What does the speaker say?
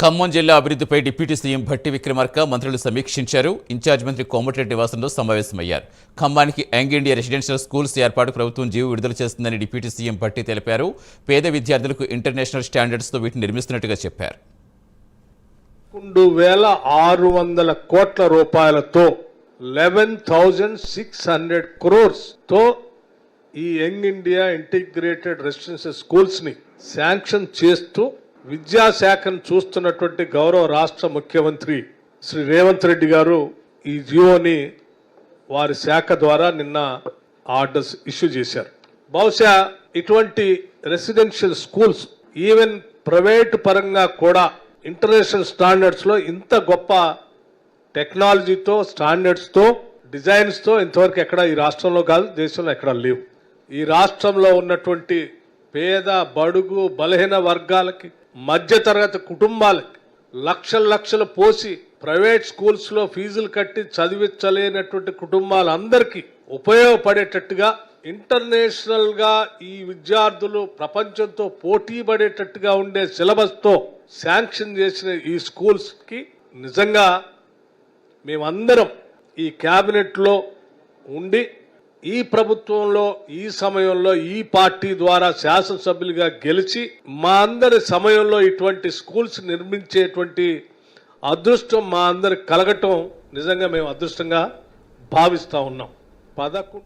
ఖమ్మం జిల్లా అభివృద్ధిపై deputy CM Bhatti Vikramarka మంత్రులు సమీక్షించారు. ఇన్ఛార్జ్ మంత్రి కోమటిరెడ్డి నివాసంలో సమావేశమయ్యారు. ఖమ్మానికి యంగ్ ఇండియా రెసిడెన్షియల్ స్కూల్స్ ఏర్పాటు ప్రభుత్వం జీవో విడుదల చేస్తుందని డిప్యూటీ సీఎం భట్టి తెలిపారు. పేద విద్యార్థులకు ఇంటర్నేషనల్ స్టాండర్డ్స్తో వీటిని నిర్మిస్తున్నట్టుగా చెప్పారు. 2,600 కోట్ల రూపాయలతో 11,600 crores తో ఈ young India integrated residential schools ని శాంక్షన్ చేస్తూ విద్యాశాఖను చూస్తున్నటువంటి గౌరవ రాష్ట్ర ముఖ్యమంత్రి శ్రీ రేవంత్ రెడ్డి గారు ఈ జియోని వారి శాఖ ద్వారా నిన్న ఆర్డర్స్ ఇష్యూ చేశారు. బహుశా ఇటువంటి రెసిడెన్షియల్ స్కూల్స్ ఈవెన్ ప్రైవేట్ పరంగా కూడా ఇంటర్నేషనల్ స్టాండర్డ్స్ లో ఇంత గొప్ప టెక్నాలజీతో స్టాండర్డ్స్తో డిజైన్స్తో ఇంతవరకు ఎక్కడ ఈ రాష్ట్రంలో కాదు, దేశంలో ఎక్కడ లేవు. ఈ రాష్ట్రంలో ఉన్నటువంటి పేద బడుగు బలహీన వర్గాలకి మధ్యతరగతి కుటుంబాలకి లక్షలు పోసి ప్రైవేట్ స్కూల్స్ లో ఫీజులు కట్టి చదివించలేనటువంటి కుటుంబాలందరికీ ఉపయోగపడేటట్టుగా ఇంటర్నేషనల్ గా ఈ విద్యార్థులు ప్రపంచంతో పోటీ పడేటట్టుగా ఉండే సిలబస్ తో శాంక్షన్ చేసిన ఈ స్కూల్స్ కి నిజంగా మేమందరం ఈ కేబినెట్ లో ఉండి ఈ ప్రభుత్వంలో ఈ సమయంలో ఈ పార్టీ ద్వారా శాసనసభ్యులుగా గెలిచి మా అందరి సమయంలో ఇటువంటి స్కూల్స్ నిర్మించేటువంటి అదృష్టం మా అందరికి కలగటం నిజంగా మేము అదృష్టంగా భావిస్తా ఉన్నాం. 11